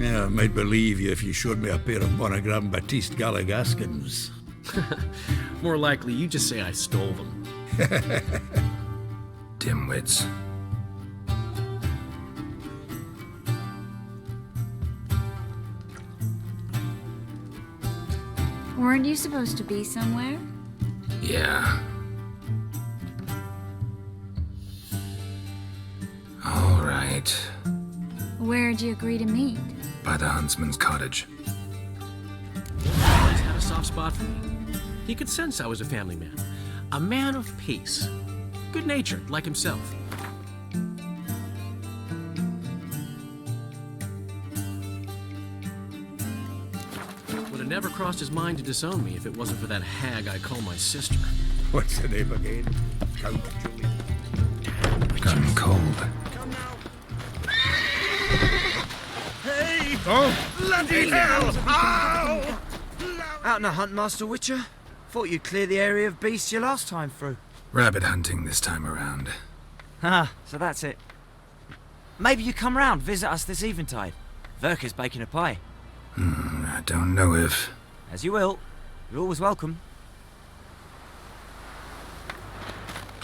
Yeah, I might believe you if you showed me a pair of monogram Batiste Galligaskins. More likely, you just say I stole them. Dimwits. Weren't you supposed to be somewhere? Yeah. All right. Where'd you agree to meet? By the huntsman's cottage. He's had a soft spot for me. He could sense I was a family man. A man of peace. Good-natured, like himself. Would have never crossed his mind to disown me if it wasn't for that hag I call my sister. What's the name again? Count Julie. Gone cold. Come now. Hey! Oh! Bloody hell! Ow! Out on a hunt, Master Witcher? Thought you'd clear the area of beasts your last time through. Rabbit hunting this time around. Ah, so that's it. Maybe you come round, visit us this eventide. Verka's baking a pie. I don't know if... As you will. You're always welcome.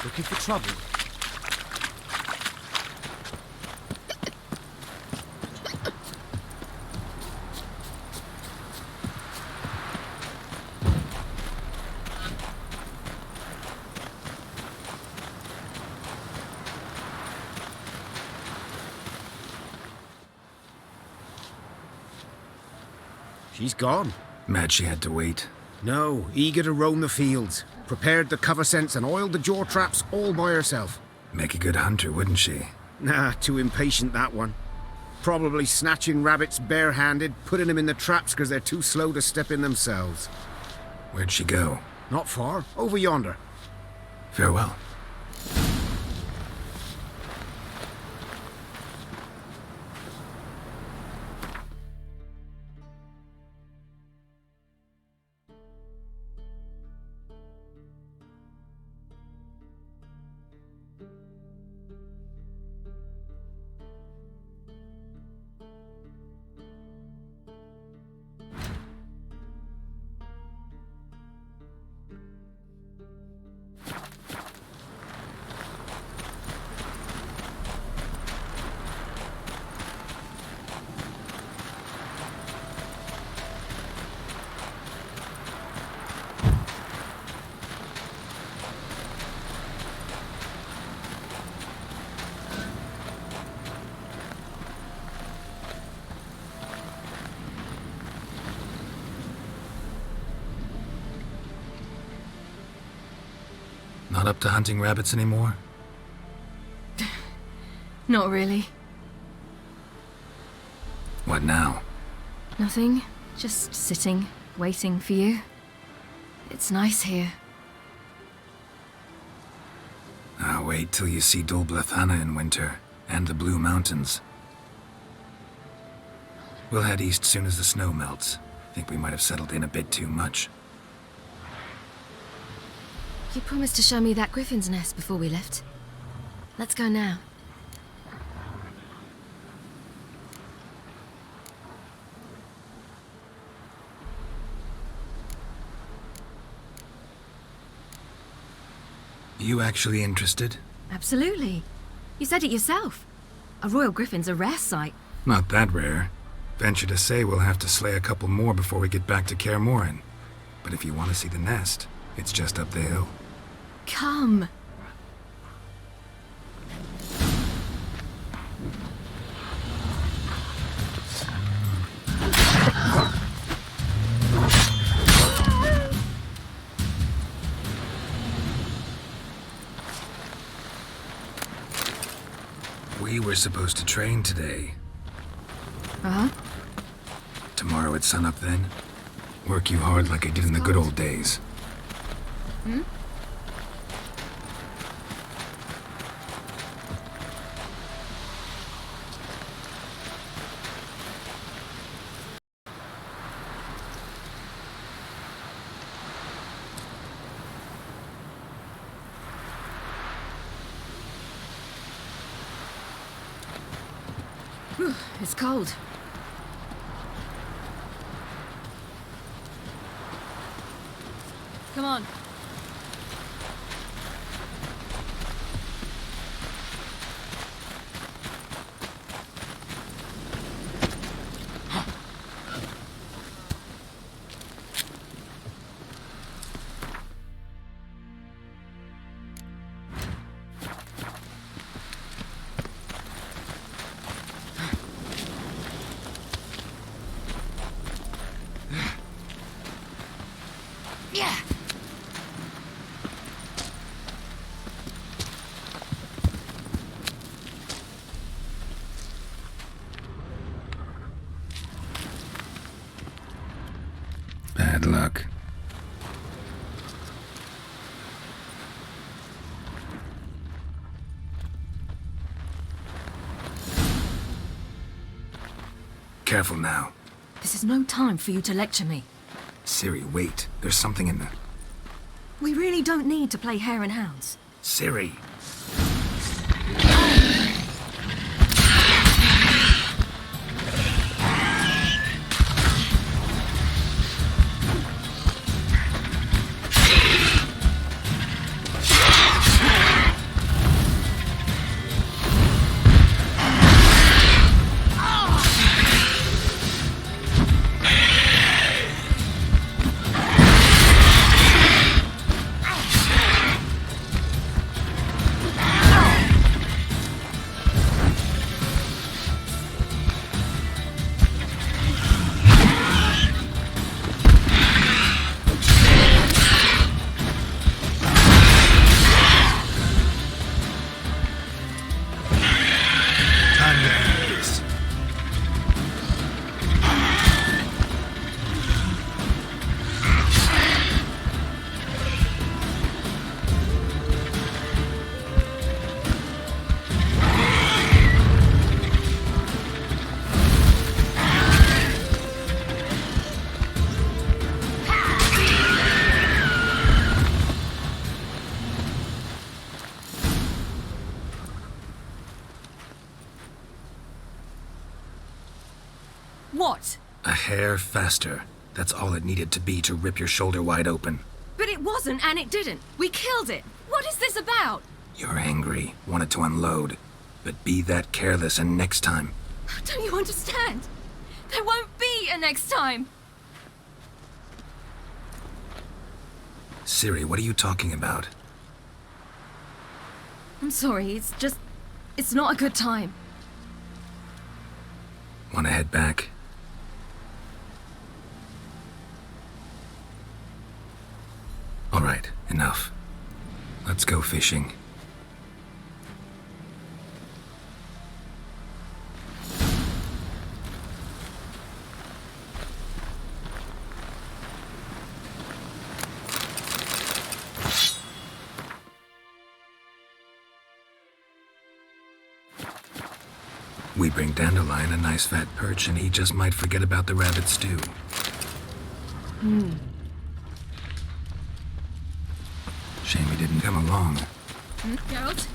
Looking for trouble? She's gone. Mad she had to wait. No, eager to roam the fields. Prepared the cover scents and oiled the jaw traps all by herself. Make a good hunter, wouldn't she? Nah, too impatient, that one. Probably snatching rabbits barehanded, putting them in the traps because they're too slow to step in themselves. Where'd she go? Not far, over yonder. Farewell. Not up to hunting rabbits anymore? Not really. What now? Nothing. Just sitting, waiting for you. It's nice here. I'll wait till you see Dol Blathanna in winter, and the Blue Mountains. We'll head east soon as the snow melts. Think we might have settled in a bit too much. You promised to show me that griffin's nest before we left. Let's go now. You actually interested? Absolutely. You said it yourself. A royal griffin's a rare sight. Not that rare. Venture to say we'll have to slay a couple more before we get back to Kaer Morhen. But if you want to see the nest, it's just up the hill. Come. We were supposed to train today. Uh-huh. Tomorrow at sunup then? Work you hard like I did in the good old days. Hmm? It's cold. Come on. Yeah. Bad luck. Careful now. This is no time for you to lecture me. Ciri, wait. There's something in there. We really don't need to play hare and hounds. Ciri! What? A hair faster. That's all it needed to be to rip your shoulder wide open. But it wasn't, and it didn't. We killed it. What is this about? You're angry, wanted to unload. But be that careless and next time. Don't you understand? There won't be a next time. Ciri, what are you talking about? I'm sorry, it's not a good time. Wanna head back? All right, enough. Let's go fishing. We bring Dandelion a nice fat perch, and he just might forget about the rabbit stew. Shame he didn't come along. Gerald?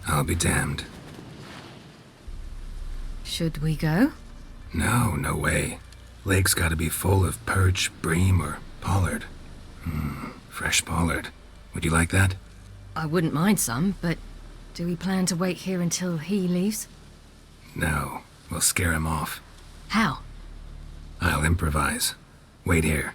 I'll be damned. Should we go? No, no way. Lake's gotta be full of perch, bream, or pollard. Fresh pollard. Would you like that? I wouldn't mind some, but do we plan to wait here until he leaves? No, we'll scare him off. How? I'll improvise. Wait here.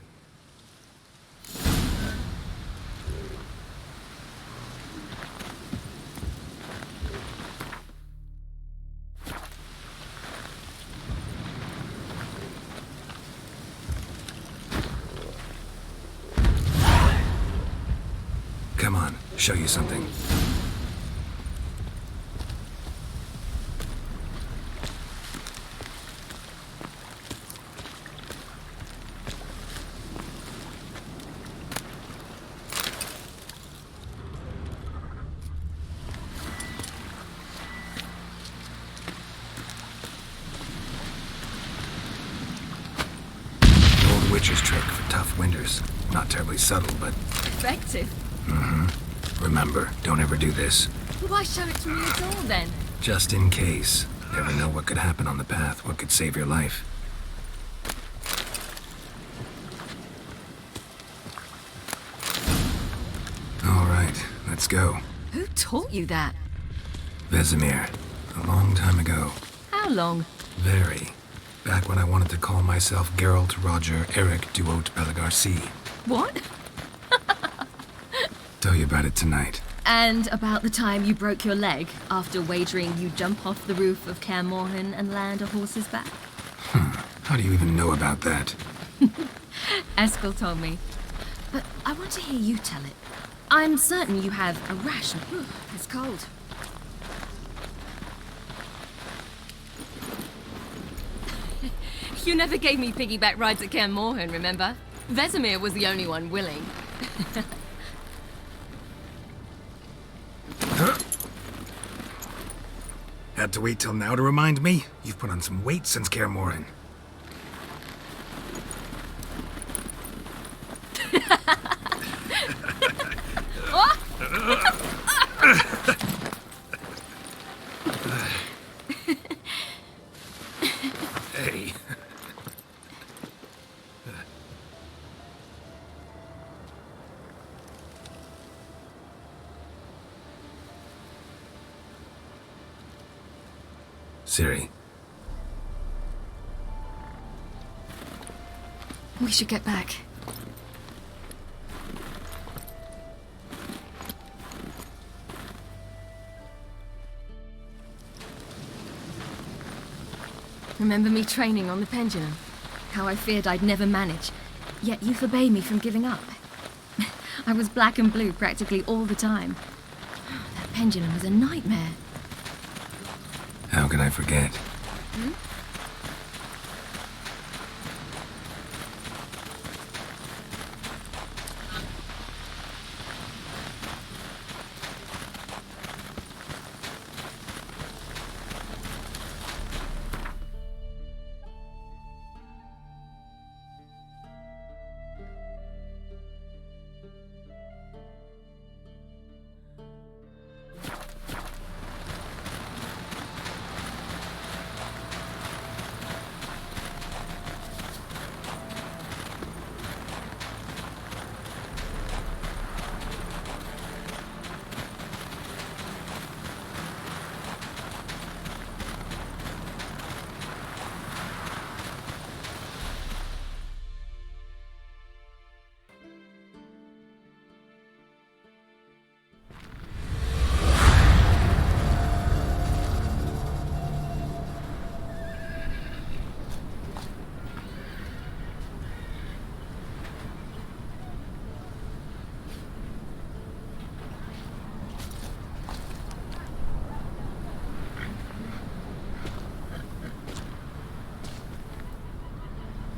Come on, show you something. Old witch's trick for tough winters. Not terribly subtle, but... Effective. Remember, don't ever do this. Why show it to me at all, then? Just in case. Never know what could happen on the path, what could save your life. All right, let's go. Who taught you that? Vesemir. A long time ago. How long? Very. Back when I wanted to call myself Gerald Roger Eric Duote Belagarcy. What? Tell you about it tonight. And about the time you broke your leg after wagering you'd jump off the roof of Kaer Morhen and land a horse's back? How do you even know about that? Eskel told me. But I want to hear you tell it. I'm certain you have a rash. It's cold. You never gave me piggyback rides at Kaer Morhen, remember? Vesemir was the only one willing. Had to wait till now to remind me? You've put on some weight since Kaer Morhen. Hey. Ciri. We should get back. Remember me training on the pendulum? How I feared I'd never manage, yet you forbade me from giving up. I was black and blue practically all the time. That pendulum was a nightmare. How can I forget?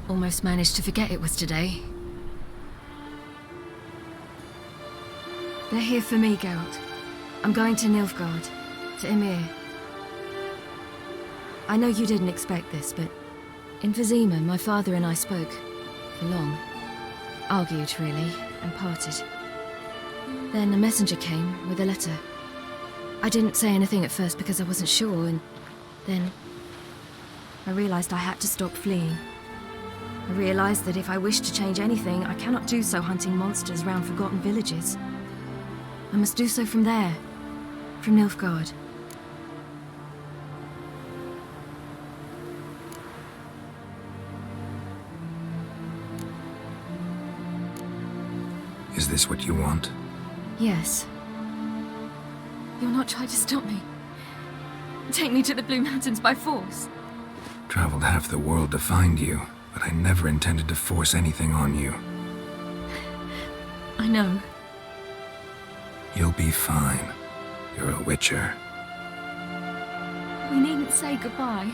Almost managed to forget it was today. They're here for me, Gerald. I'm going to Nilfgaard, to Emir. I know you didn't expect this, but in Vizima, my father and I spoke. For long. Argued, really, and parted. Then a messenger came with a letter. I didn't say anything at first because I wasn't sure, and then I realized I had to stop fleeing. I realized that if I wish to change anything, I cannot do so hunting monsters round forgotten villages. I must do so from there, from Nilfgaard. Is this what you want? Yes. You're not trying to stop me. Take me to the Blue Mountains by force. Traveled half the world to find you, but I never intended to force anything on you. I know. You'll be fine. You're a witcher. We needn't say goodbye.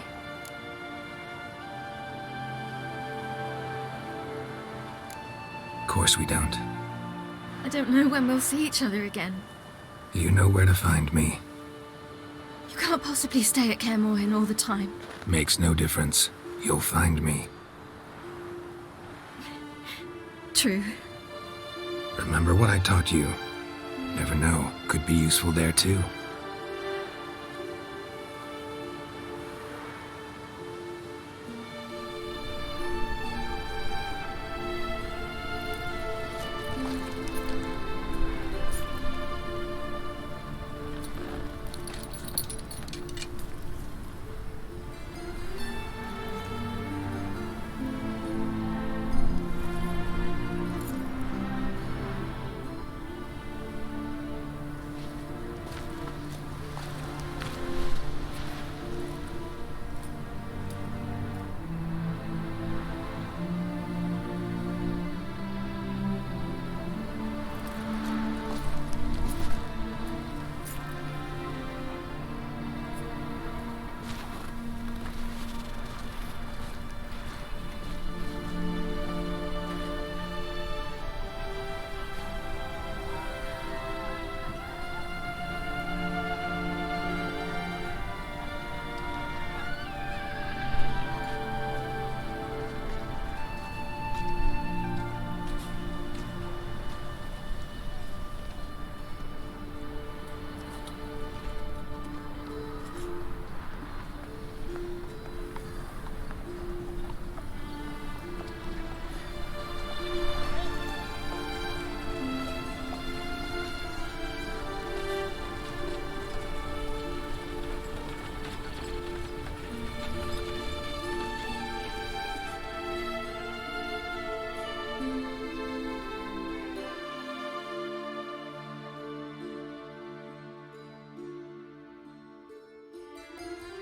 Of course we don't. I don't know when we'll see each other again. You know where to find me. You can't possibly stay at Kaer Morhen all the time. Makes no difference. You'll find me. True. Remember what I taught you. Never know, could be useful there too.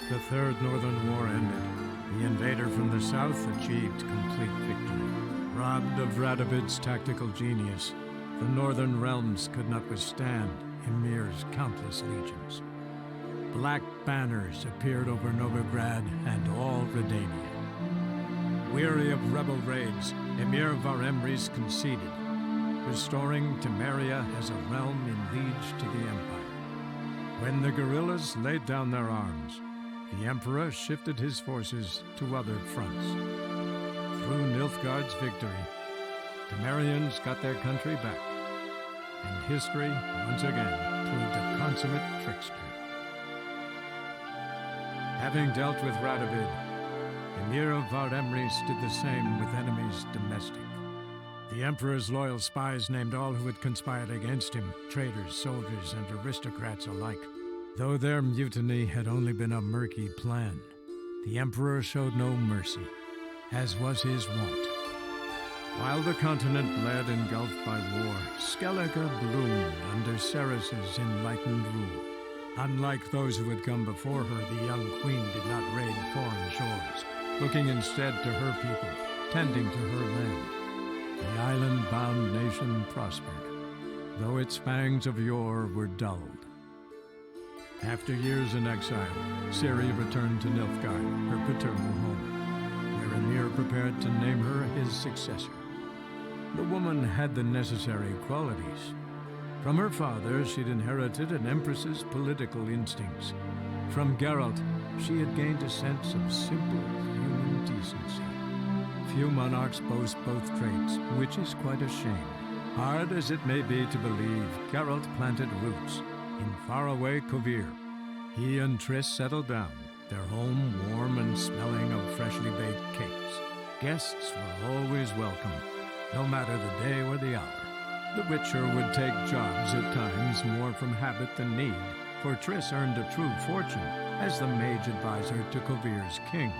The Third Northern War ended. The invader from the south achieved complete victory. Robbed of Radovid's tactical genius, the Northern realms could not withstand Emir's countless legions. Black banners appeared over Novigrad and all Redania. Weary of rebel raids, Emir Var-Emreis conceded, restoring Temeria as a realm in liege to the Empire. When the guerrillas laid down their arms, the Emperor shifted his forces to other fronts. Through Nilfgaard's victory, Temerians got their country back, and history once again proved a consummate trickster. Having dealt with Radovid, Emir of Var-Emreis did the same with enemies domestic. The Emperor's loyal spies named all who had conspired against him, traitors, soldiers, and aristocrats alike. Though their mutiny had only been a murky plan, the Emperor showed no mercy, as was his wont. While the continent bled engulfed by war, Skellige bloomed under Ceres's enlightened rule. Unlike those who had come before her, the young queen did not raid foreign shores, looking instead to her people, tending to her land. The island-bound nation prospered, though its fangs of yore were dulled. After years in exile, Ciri returned to Nilfgaard, her paternal home, where Emir prepared to name her his successor. The woman had the necessary qualities. From her father, she'd inherited an Empress's political instincts. From Gerald, she had gained a sense of simple human decency. Few monarchs boast both traits, which is quite a shame. Hard as it may be to believe, Gerald planted roots in faraway Kovir. He and Triss settled down, their home warm and smelling of freshly baked cakes. Guests were always welcome, no matter the day or the hour. The Witcher would take jobs at times more from habit than need, for Triss earned a true fortune as the mage advisor to Kovir's king.